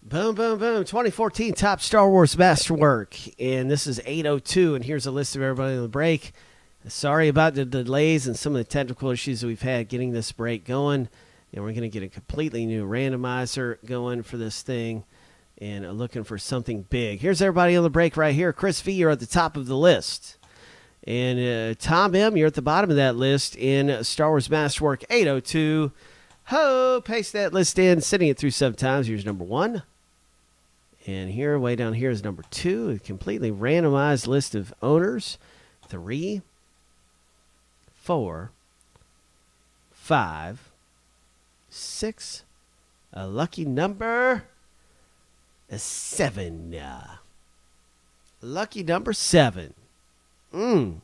Boom, boom, boom. 2014 Top Star Wars Masterwork. And this is 802. And here's a list of everybody on the break. Sorry about the delays and some of the technical issues that we've had getting this break going. And we're going to get a completely new randomizer going for this thing. And looking for something big. Here's everybody on the break right here. Chris V, you're at the top of the list. And Tom M, you're at the bottom of that list in Star Wars Masterwork 802. Ho, paste that list in, sitting it through sometimes. Here's number 1. And here, way down here is number 2. A completely randomized list of owners. 3, 4, 5, 6. A lucky number 7. Lucky number 7.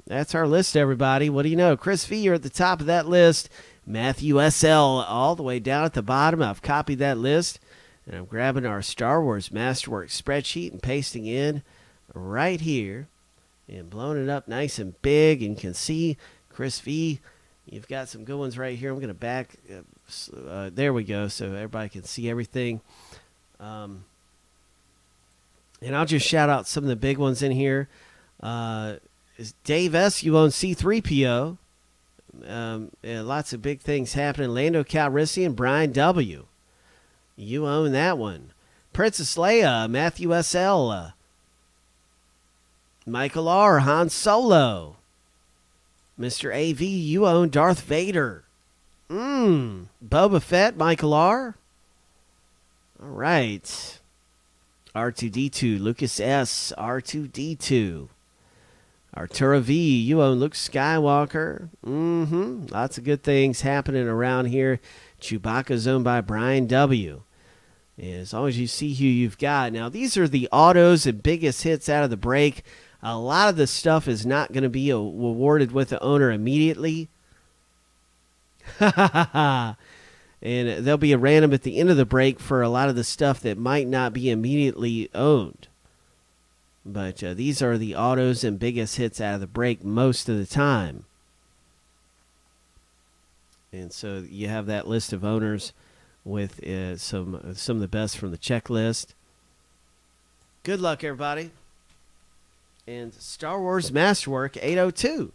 That's our list, everybody. What do you know? Chris V, you're at the top of that list. Matthew SL all the way down at the bottom. I've copied that list, and I'm grabbing our Star Wars Masterwork spreadsheet and pasting in right here and blowing it up nice and big. And you can see, Chris V, you've got some good ones right here. I'm going to back. There we go, so everybody can see everything. And I'll just shout out some of the big ones in here. Dave S., you own C-3PO. Lots of big things happening. Lando Calrissian, Brian W., you own that one. Princess Leia, Matthew S.L., Michael R., Han Solo. Mr. A.V., you own Darth Vader. Boba Fett, Michael R. All right. R2-D2, Lucas S., R2-D2. Arturo V, you own Luke Skywalker. Lots of good things happening around here. Chewbacca's owned by Brian W. And as long as you see who you've got. Now, these are the autos and biggest hits out of the break. A lot of this stuff is not going to be awarded with the owner immediately. And there'll be a random at the end of the break for a lot of the stuff that might not be immediately owned. But these are the autos and biggest hits out of the break most of the time. And so you have that list of owners with some of the best from the checklist. Good luck, everybody. And Star Wars Masterwork 802.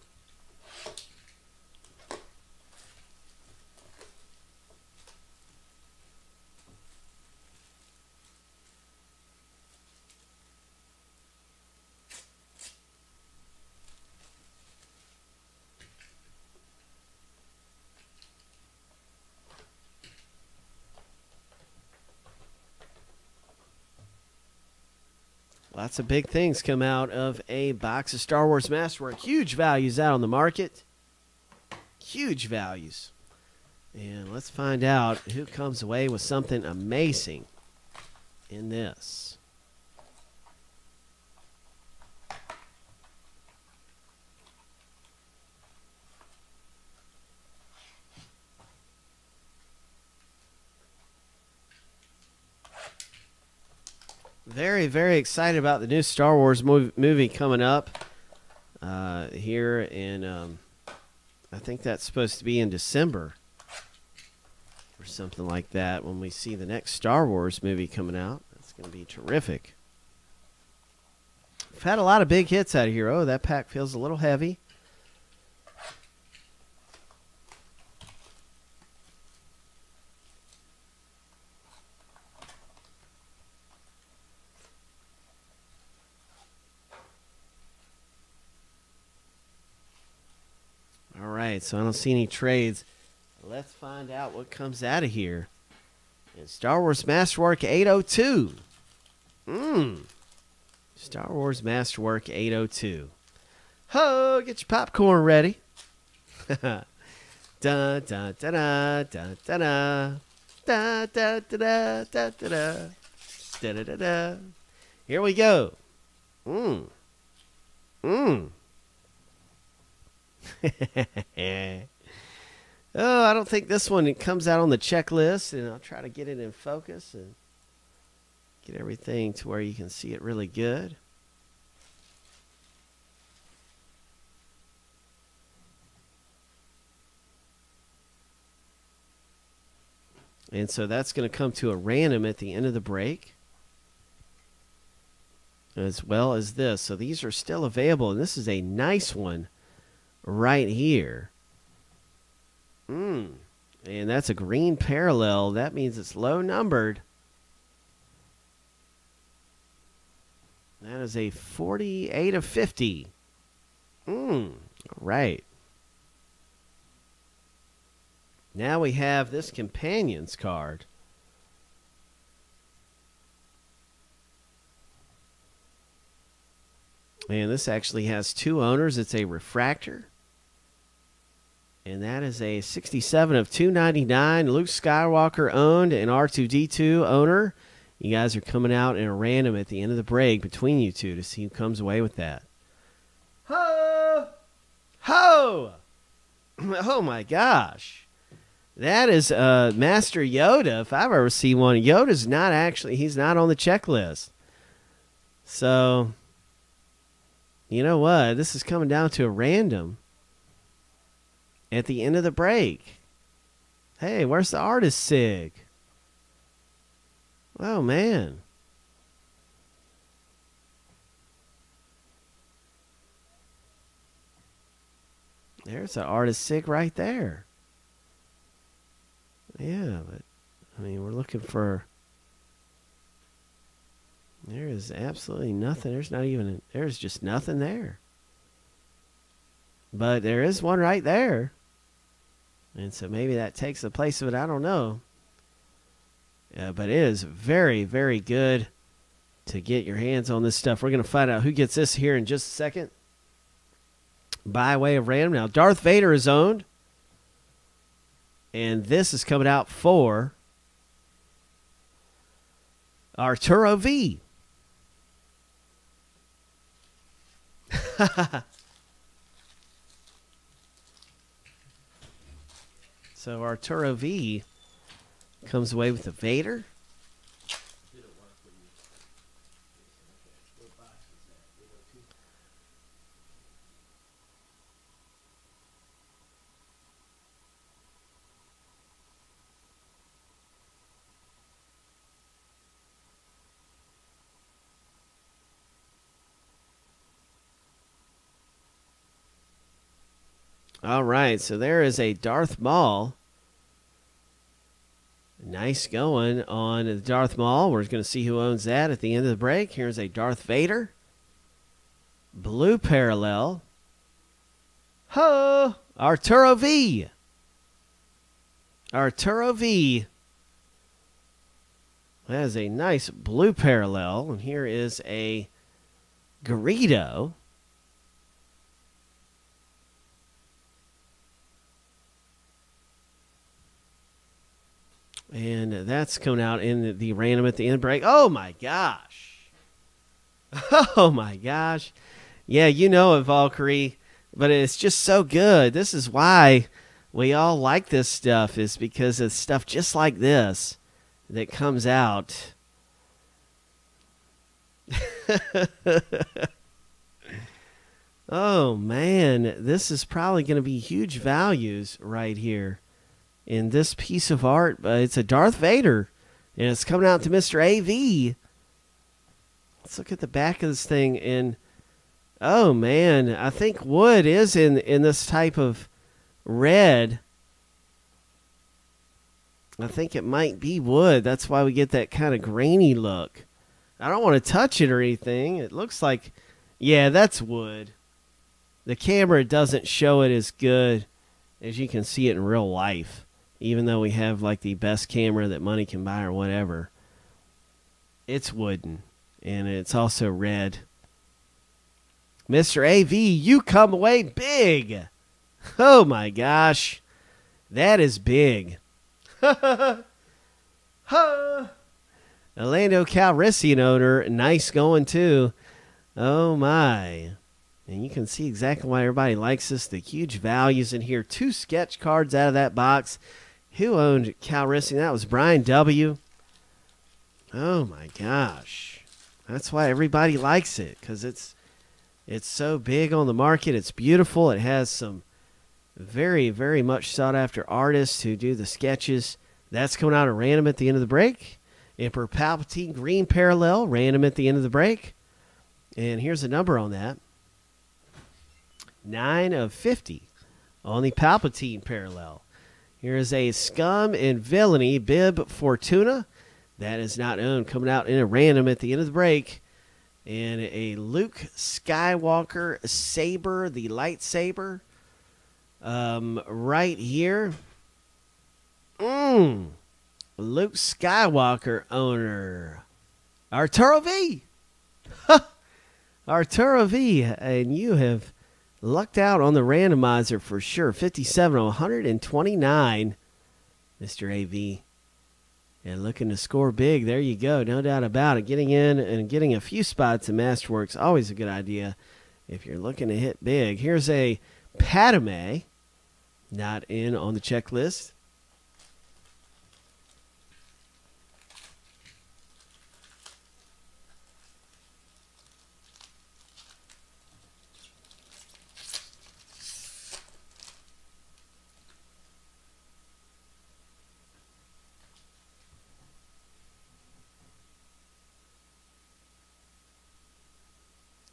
Lots of big things come out of a box of Star Wars Masterwork. Huge values out on the market. Huge values. And let's find out who comes away with something amazing in this. Very, very excited about the new Star Wars movie coming up here in, I think that's supposed to be in December or something like that when we see the next Star Wars movie coming out. That's going to be terrific. We've had a lot of big hits out of here. Oh, that pack feels a little heavy. All right, so I don't see any trades. Let's find out what comes out of here. And Star Wars Masterwork 802. Star Wars Masterwork 802. Ho, get your popcorn ready. Da da da da da da da da da da da da da da da da. Here we go. Oh, I don't think this one comes out on the checklist, and I'll try to get it in focus and get everything to where you can see it really good. And so that's going to come to a random at the end of the break. as well as this. So these are still available, and this is a nice one right here. And that's a green parallel. That means it's low numbered. That is a 48 of 50. All right. Now we have this Companions card. And this actually has two owners. It's a refractor. And that is a 67 of 299. Luke Skywalker owned and R2-D2 owner. You guys are coming out in a random at the end of the break between you two to see who comes away with that. Ho! Ho! Oh my gosh. That is Master Yoda. If I've ever seen one, Yoda's not actually, he's not on the checklist. So, you know what? This is coming down to a random at the end of the break. Hey, where's the artist sig? Oh, man. There's an artist sig right there. Yeah, but, I mean, we're looking for... There is absolutely nothing. There's not even... There's just nothing there. But there is one right there. And so maybe that takes the place of it. I don't know. But it is very, very good to get your hands on this stuff. We're going to find out who gets this here in just a second. By way of random. Now, Darth Vader is owned. And this is coming out for Arturo V. So Arturo V comes away with the Vader. All right, so there is a Darth Maul. Nice going on the Darth Maul. We're going to see who owns that at the end of the break. Here's a Darth Vader. Blue parallel. Ho! Arturo V. Arturo V. That is a nice blue parallel. And here is a Greedo. And that's coming out in the random at the end break. Oh, my gosh. Oh, my gosh. Yeah, you know it, Valkyrie. But it's just so good. This is why we all like this stuff, is because of stuff just like this that comes out. Oh, man. This is probably going to be huge values right here in this piece of art. It's a Darth Vader, and it's coming out to Mr. AV. Let's look at the back of this thing, and oh man, I think wood is in this type of red. I think it might be wood. That's why we get that kind of grainy look. I don't want to touch it or anything. It looks like, yeah, that's wood. The camera doesn't show it as good as you can see it in real life, even though we have like the best camera that money can buy or whatever. It's wooden, and it's also red. Mr. AV, you come away big. Oh my gosh. That is big. Orlando Calrissian owner, nice going too. Oh my. And you can see exactly why everybody likes this. The huge values in here. 2 sketch cards out of that box. Who owned Calrissian? That was Brian W. Oh my gosh. That's why everybody likes it, because it's so big on the market. It's beautiful. It has some very, very much sought after artists who do the sketches. That's coming out at random at the end of the break. Emperor Palpatine green parallel, random at the end of the break. And here's a number on that. 9 of 50 on the Palpatine parallel. Here's a Scum and Villainy Bib Fortuna. That is not owned. Coming out in a random at the end of the break. And a Luke Skywalker Saber, the lightsaber. Right here. Luke Skywalker owner. Arturo V. Arturo V. And you have lucked out on the randomizer for sure. 57 of 129, Mr. AV. And looking to score big. There you go. No doubt about it. Getting in and getting a few spots in Masterwork's always a good idea if you're looking to hit big. Here's a Padme. Not in on the checklist.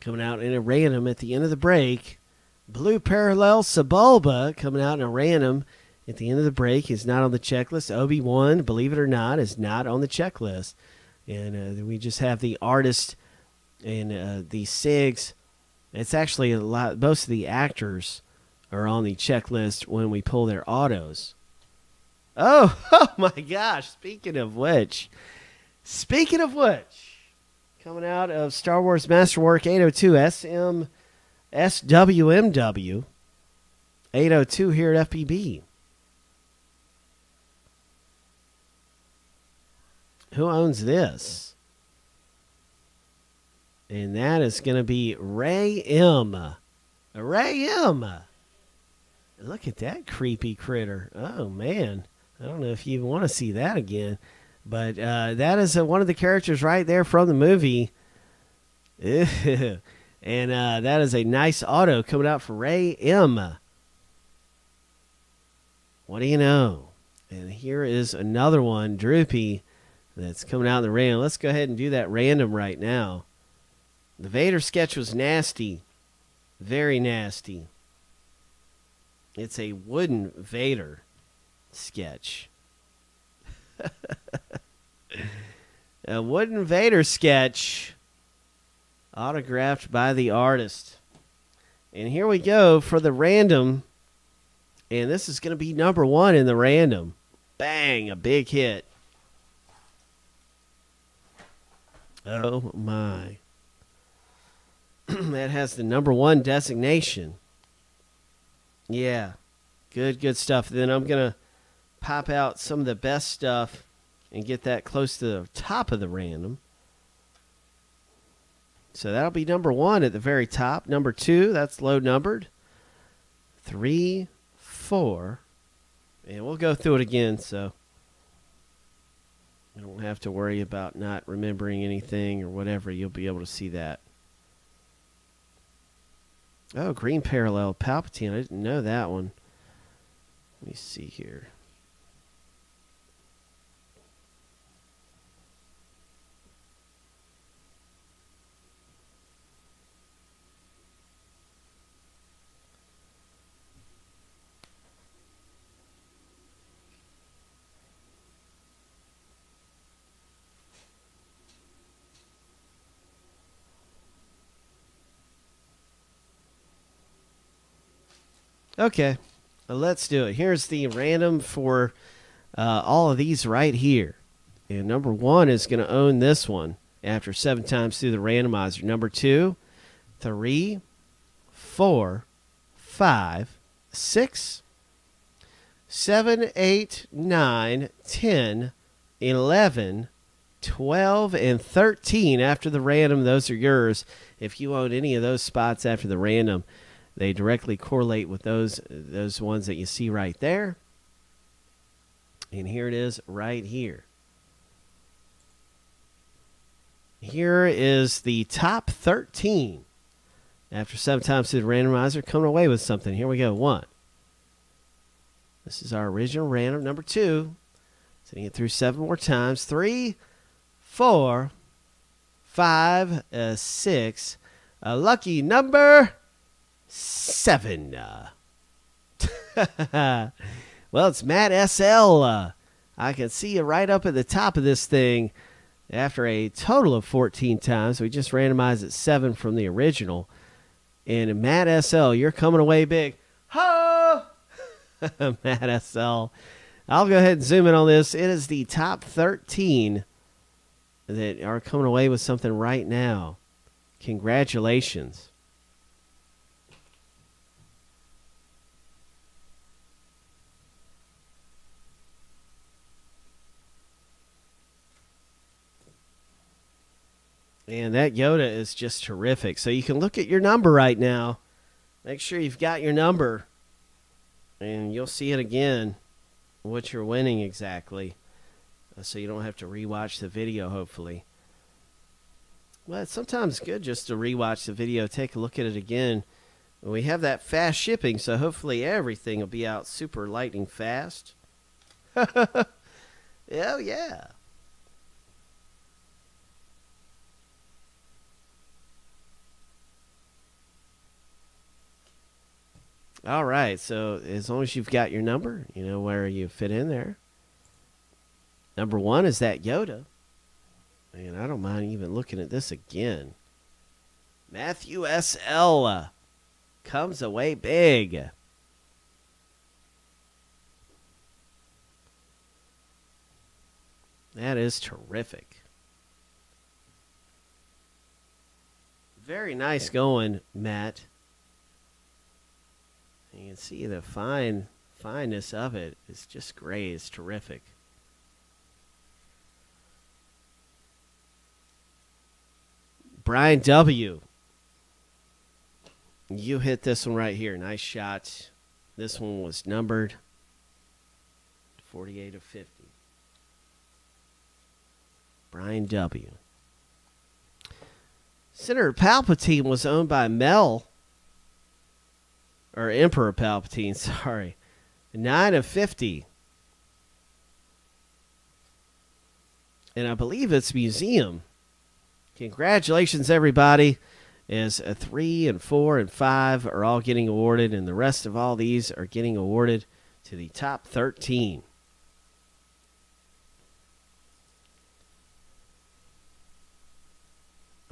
Coming out in a random at the end of the break. Blue Parallel Sebulba coming out in a random at the end of the break. Is not on the checklist. Obi-Wan, believe it or not, is not on the checklist. And we just have the artist and the SIGs. It's actually a lot. Most of the actors are on the checklist when we pull their autos. Oh my gosh. Speaking of which. Coming out of Star Wars Masterwork 802 SWMW802 here at FPB. Who owns this? And that is going to be Ray M. Ray M. Look at that creepy critter. Oh, man. I don't know if you want to see that again. But that is one of the characters right there from the movie. And that is a nice auto coming out for Ray M. What do you know? And here is another one, Droopy, that's coming out in the random. Let's go ahead and do that random right now. The Vader sketch was nasty. Very nasty. It's a wooden Vader sketch. A wooden Vader sketch autographed by the artist. And here we go for the random. And this is going to be number 1 in the random. Bang, a big hit. Oh my. That has the number 1 designation. Yeah. Good stuff. Then I'm going to pop out some of the best stuff and get that close to the top of the random. So that'll be number 1 at the very top. Number 2, that's low numbered. 3, 4. And we'll go through it again so you don't have to worry about not remembering anything or whatever. You'll be able to see that. Oh, green parallel Palpatine. I didn't know that one. Let me see here. Okay, well, let's do it. Here's the random for all of these right here. And number 1 is going to own this one after 7 times through the randomizer. Number 2, 3, 4, 5, 6, 7, 8, 9, 10, 11, 12, and 13 after the random. Those are yours. If you own any of those spots after the random, they directly correlate with those ones that you see right there. And here it is right here. Here is the top 13. After 7 times through the randomizer, coming away with something. Here we go. 1. This is our original random. Number 2. Sending it through 7 more times. 3, 4, 5, 6, lucky number 7. Well, it's Matt SL. I can see you right up at the top of this thing after a total of 14 times. We just randomized at 7 from the original. And Matt SL, you're coming away big. Ho! Matt SL. I'll go ahead and zoom in on this. It is the top 13 that are coming away with something right now. Congratulations. And that Yoda is just terrific. So you can look at your number right now. Make sure you've got your number. And you'll see it again, what you're winning exactly. So you don't have to rewatch the video, hopefully. Well, it's sometimes good just to rewatch the video, take a look at it again. We have that fast shipping, so hopefully everything will be out super lightning fast. Hell yeah. All right, so as long as you've got your number, you know where you fit in there. Number 1 is that Yoda. And I don't mind even looking at this again. Matthew SL comes away big. That is terrific. Very nice going, Matt. You can see the fineness of it. It's just great. It's terrific. Brian W. You hit this one right here. Nice shot. This one was numbered 48 of 50. Brian W. Senator Palpatine was owned by Mel. Or Emperor Palpatine, sorry. 9 of 50. And I believe it's museum. Congratulations, everybody. As a 3 and 4 and 5 are all getting awarded, and the rest of all these are getting awarded to the top 13.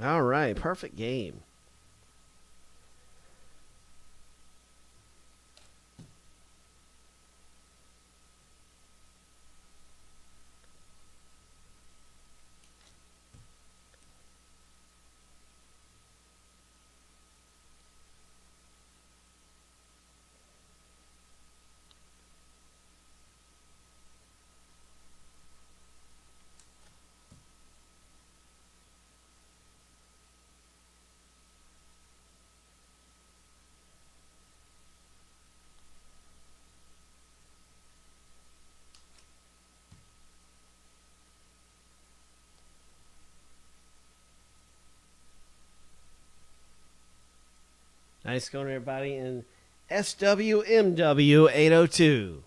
All right, perfect game. Nice going, everybody, in SWMW802.